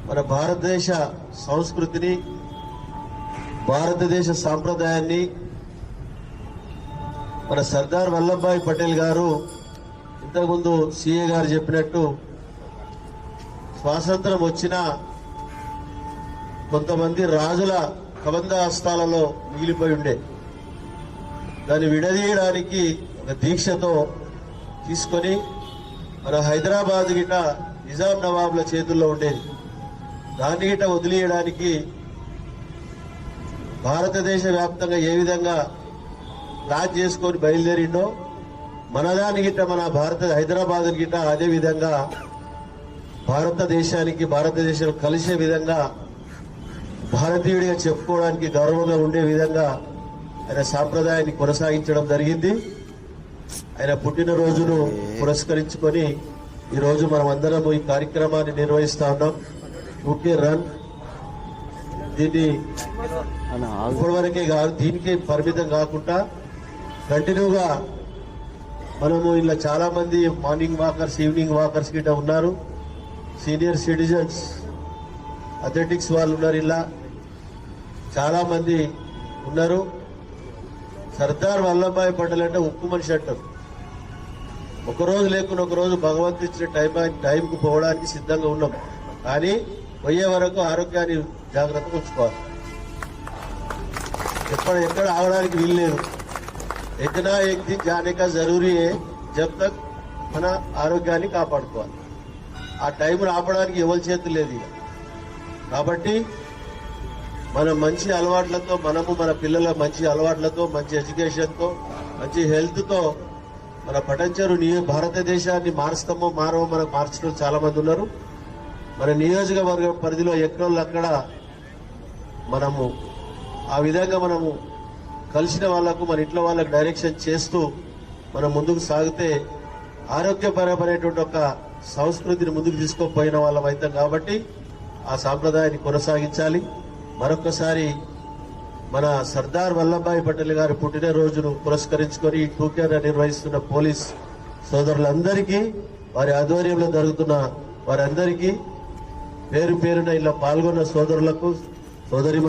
మన భారతదేశ సంస్కృతిని, భారతదేశ సాంప్రదాయాన్ని మన సర్దార్ వల్లభాయ్ పటేల్ గారు ఇంతకుముందు సిఏ గారు చెప్పినట్టు స్వాతంత్రం వచ్చిన కొంతమంది రాజుల కబంధ హస్తాలలో మిగిలిపోయి ఉండే దాన్ని విడదీయడానికి ఒక దీక్షతో తీసుకొని మన హైదరాబాద్ గిట నిజాం నవాబుల చేతుల్లో ఉండేది. దాన్ని గిట వదిలేయడానికి భారతదేశ వ్యాప్తంగా ఏ విధంగా ప్లాన్ చేసుకొని బయలుదేరిండో మనదాని గిట్ట మన హైదరాబాద్ గిట్ట అదే విధంగా భారతదేశం కలిసే విధంగా భారతీయుడిగా చెప్పుకోవడానికి గౌరవంగా ఉండే విధంగా ఆయన సాంప్రదాయాన్ని కొనసాగించడం జరిగింది. ఆయన పుట్టినరోజును పురస్కరించుకొని ఈరోజు మనం అందరం ఈ కార్యక్రమాన్ని నిర్వహిస్తా ఉన్నాం. ఊకే రన్ దీన్ని ఇప్పటివరకే కాదు, దీనికే పరిమితం కాకుండా కంటిన్యూగా మనము ఇలా చాలా మంది మార్నింగ్ వాకర్స్, ఈవినింగ్ వాకర్స్ గిట్ట ఉన్నారు. సీనియర్ సిటిజన్స్, అథ్లెటిక్స్ వాళ్ళు ఉన్నారు, ఇలా చాలా మంది ఉన్నారు. సర్దార్ వల్లభాయ్ పటేల్ అంటే ఉక్కు మనిషి అంటారు. ఒకరోజు లేకుండా ఒకరోజు భగవంతు ఇచ్చిన టైంకు పోవడానికి సిద్ధంగా ఉన్నాం. కానీ పోయే వరకు ఆరోగ్యాన్ని జాగ్రత్తగా ఉంచుకోవాలి. ఎక్కడ ఆగడానికి వీల్లేదు. ఎక్కడా एक दिन जाने का जरूरी है जब तक మన ఆరోగ్యాన్ని కాపాడుకోవాలి. ఆ టైంను ఆపడానికి ఎవరి చేతులు లేదు. కాబట్టి మన మంచి అలవాట్లతో, మనము మన పిల్లల మంచి అలవాట్లతో, మంచి ఎడ్యుకేషన్తో, మంచి హెల్త్తో మన పటంచెరు భారతదేశాన్ని మారుస్తామో మారవో మనకు మార్చడం చాలా మంది ఉన్నారు. మన నియోజకవర్గ పరిధిలో ఎక్కడోళ్ళు అక్కడ మనము ఆ విధంగా మనము కలిసిన వాళ్లకు, మన ఇంట్లో వాళ్ళకు డైరెక్షన్ చేస్తూ మనం ముందుకు సాగితే ఆరోగ్యపరమైనటువంటి ఒక సంస్కృతిని ముందుకు తీసుకుపోయిన వాళ్ళం అవుతాం. కాబట్టి ఆ సాంప్రదాయాన్ని కొనసాగించాలి. మరొకసారి మన సర్దార్ వల్లభాయ్ పటేల్ గారి పుట్టినరోజును పురస్కరించుకొని టూకేర్ నిర్వహిస్తున్న పోలీస్ సోదరులందరికీ, వారి ఆధ్వర్యంలో జరుగుతున్న వారందరికీ పేరు పేరున ఇలా పాల్గొన్న సోదరులకు, సోదరి